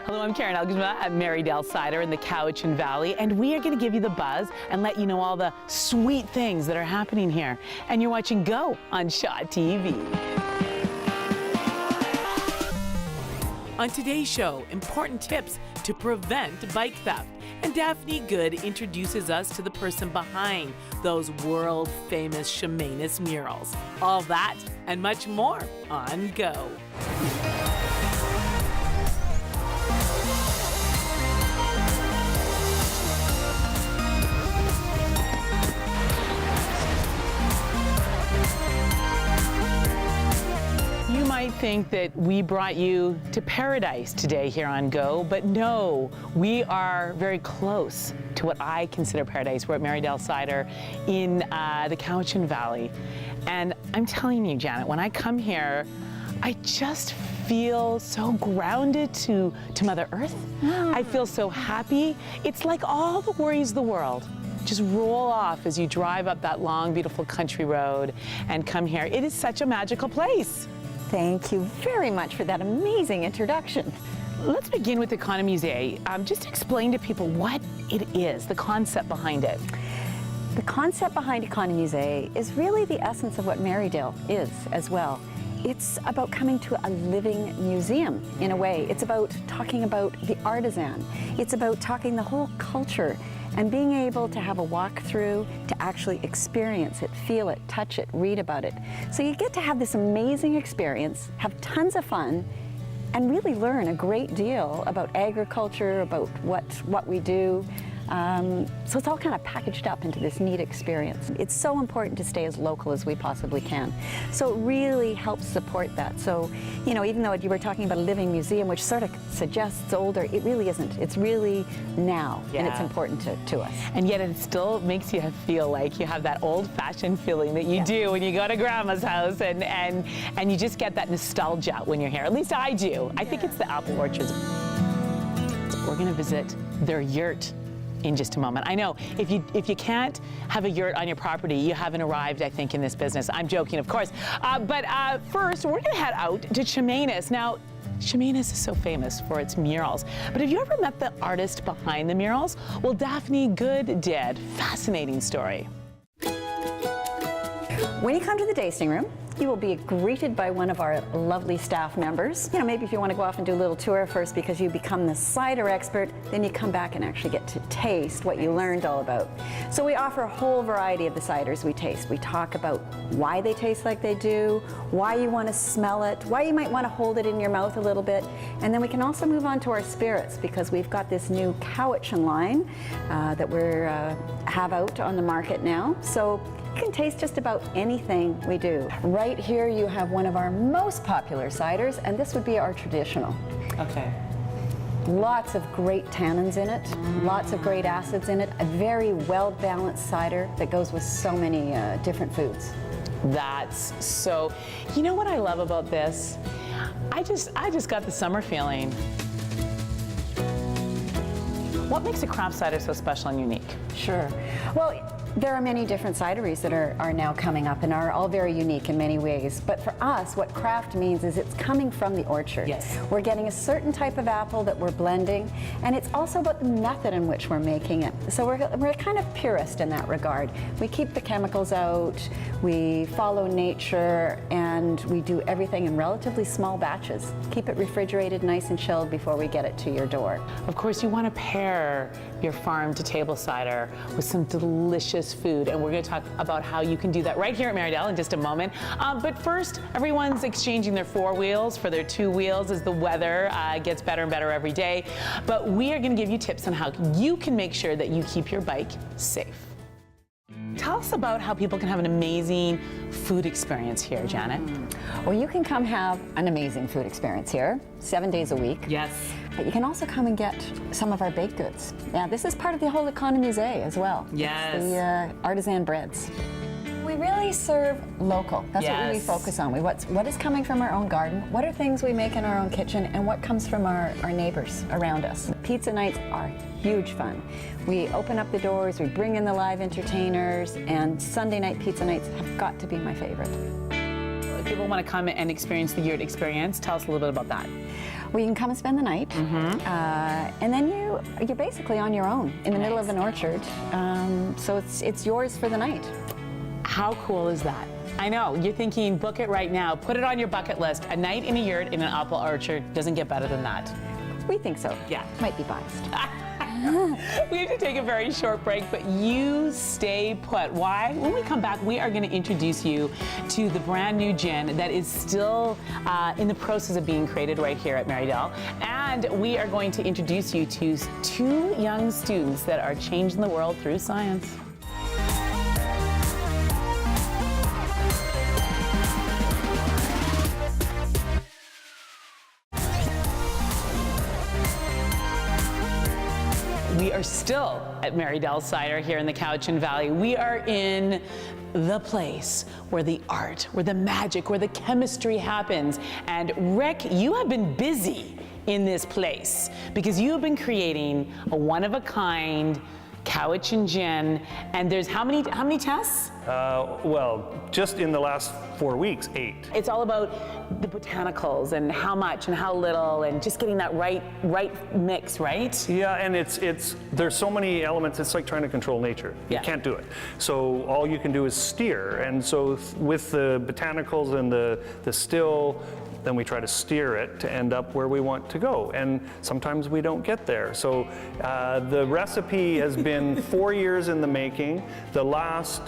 Hello, I'm Karen Elgersma at Marybelle Cider in the Cowichan Valley, and we are going to give you the buzz and let you know all the sweet things that are happening here. And you're watching Go on ShawTV. On today's show, important tips to prevent bike theft. And Daphne Good introduces us to the person behind those world-famous Chemainus murals. All that and much more on Go. You might think that we brought you to paradise today here on Go, but no, we are very close to what I consider paradise. We're at Marybelle Cider in the Cowichan Valley. And I'm telling you, Janet, when I come here, I just feel so grounded to Mother Earth. I feel so happy. It's like all the worries of the world just roll off as you drive up that long, beautiful country road and come here. It is such a magical place. Thank you very much for that amazing introduction. Let's begin with Economusée. Just explain to people what it is, the concept behind it. The concept behind Economusée is really the essence of what Merridale is as well. It's about coming to a living museum in a way. It's about talking about the artisan. It's about talking the whole culture and being able to have a walkthrough to actually experience it, feel it, touch it, read about it. So you get to have this amazing experience, have tons of fun, and really learn a great deal about agriculture, about what we do. So it's all kind of packaged up into this neat experience. It's so important to stay as local as we possibly can. So it really helps support that. So, you know, even though you were talking about a living museum, which sort of suggests older, it really isn't. It's really now, and it's important to us. And yet it still makes you feel like you have that old-fashioned feeling that you do when you go to Grandma's house, and you just get that nostalgia when you're here. At least I do. I think it's the apple orchards. We're going to visit their yurt in just a moment. I know, if you can't have a yurt on your property, you haven't arrived, I think, in this business. I'm joking, of course. But first, we're gonna head out to Chemainus. Now, Chemainus is so famous for its murals, but have you ever met the artist behind the murals? Well, Daphne Good did. Fascinating story. When you come to the tasting room, you will be greeted by one of our lovely staff members. You know, maybe if you want to go off and do a little tour first because you become the cider expert, then you come back and actually get to taste what you learned all about. So we offer a whole variety of the ciders we taste. We talk about why they taste like they do, why you want to smell it, why you might want to hold it in your mouth a little bit, and then we can also move on to our spirits because we've got this new Cowichan line that we're have out on the market now. So you can taste just about anything we do. Right here you have one of our most popular ciders, and this would be our traditional. Okay. Lots of great tannins in it, lots of great acids in it, a very well-balanced cider that goes with so many different foods. That's so, you know what I love about this? I just got the summer feeling. What makes a craft cider so special and unique? Sure. Well, there are many different cideries that are now coming up and are all very unique in many ways. But for us, what craft means is it's coming from the orchard. Yes. We're getting a certain type of apple that we're blending, and it's also about the method in which we're making it. So we're kind of purist in that regard. We keep the chemicals out, we follow nature, and we do everything in relatively small batches. Keep it refrigerated, nice and chilled before we get it to your door. Of course, you want to pair your farm-to-table cider with some delicious food, and we're going to talk about how you can do that right here at Merridale in just a moment. But first, everyone's exchanging their four wheels for their two wheels as the weather gets better and better every day. But we are going to give you tips on how you can make sure that you keep your bike safe. Tell us about how people can have an amazing food experience here, Janet. Well, you can come have an amazing food experience here, 7 days a week. Yes. But you can also come and get some of our baked goods. Yeah, this is part of the whole Economusée as well. Yes. It's the artisan breads. We really serve local. That's what we really focus on. What is coming from our own garden, what are things we make in our own kitchen, and what comes from our neighbors around us. Pizza nights are huge fun. We open up the doors, we bring in the live entertainers, and Sunday night pizza nights have got to be my favorite. If people want to come and experience the yurt experience, tell us a little bit about that. where you can come and spend the night, and then you're basically on your own in the middle of an orchard. So it's yours for the night. How cool is that? I know, you're thinking, book it right now. Put it on your bucket list. A night in a yurt in an apple orchard doesn't get better than that. We think so. Yeah. Might be biased. We have to take a very short break, but you stay put. Why? When we come back, we are going to introduce you to the brand new gin that is still in the process of being created right here at Merridale. And we are going to introduce you to 2 young students that are changing the world through science. We are still at Marybelle Cider here in the Cowichan Valley. We are in the place where the art, where the magic, where the chemistry happens. And Rick, you have been busy in this place because you have been creating a one-of-a-kind Cowichan gin. And there's how many tests? Well, just in the last 4 weeks, 8. It's all about the botanicals and how much and how little and just getting that right mix, right? Yeah, and there's so many elements. It's like trying to control nature. Yeah. You can't do it. So all you can do is steer. And so with the botanicals and the still, then we try to steer it to end up where we want to go. And sometimes we don't get there. So the recipe has been 4 years in the making. The last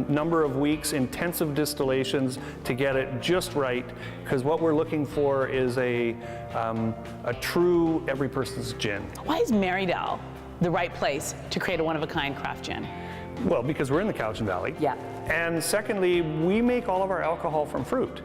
number of weeks, intensive distillations to get it just right, because what we're looking for is a true every person's gin. Why is Merridale the right place to create a one-of-a-kind craft gin? Well, because we're in the Cowichan Valley. Yeah. And secondly, we make all of our alcohol from fruit.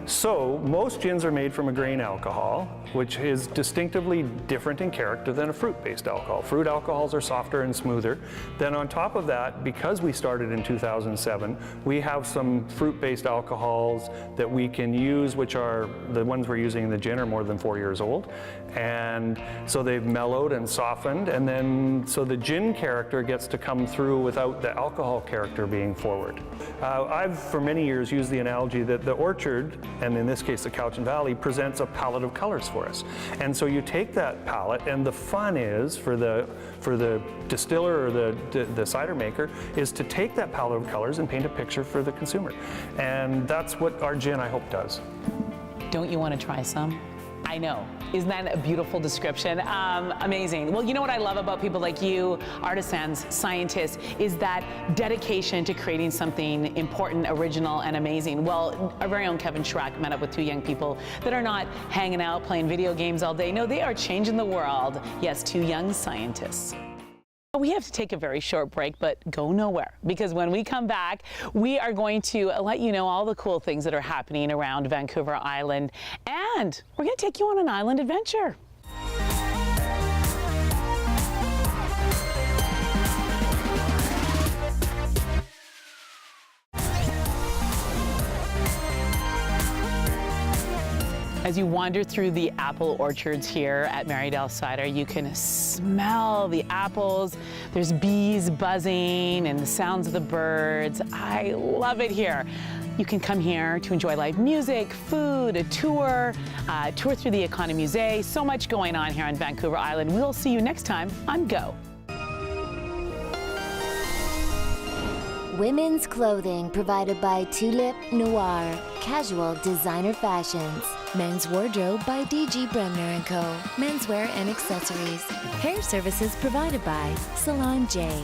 So most gins are made from a grain alcohol, which is distinctively different in character than a fruit-based alcohol. Fruit alcohols are softer and smoother. Then on top of that, because we started in 2007, we have some fruit-based alcohols that we can use, which are the ones we're using in the gin are more than 4 years old. And so they've mellowed and softened, and then so the gin character gets to come through without the alcohol character being forward. I've for many years used the analogy that the orchard, and in this case the Cowichan Valley, presents a palette of colors for us. And so you take that palette, and the fun is for the distiller or the cider maker is to take that palette of colors and paint a picture for the consumer. And that's what our gin, I hope, does. Don't you want to try some? I know. Isn't that a beautiful description? Amazing. Well, you know what I love about people like you, artisans, scientists, is that dedication to creating something important, original, and amazing. Well, our very own Kevin Schrack met up with 2 young people that are not hanging out playing video games all day. No, they are changing the world. Yes, 2 young scientists. We have to take a very short break, but go nowhere, because when we come back, we are going to let you know all the cool things that are happening around Vancouver Island, and we're going to take you on an island adventure. As you wander through the apple orchards here at Marybelle Cider, you can smell the apples. There's bees buzzing and the sounds of the birds. I love it here. You can come here to enjoy live music, food, a tour through the Economy Musée. So much going on here on Vancouver Island. We'll see you next time on Go. Women's clothing provided by Tulip Noir, casual designer fashions. Men's wardrobe by DG Bremner & Co. Menswear and accessories. Hair services provided by Salon J.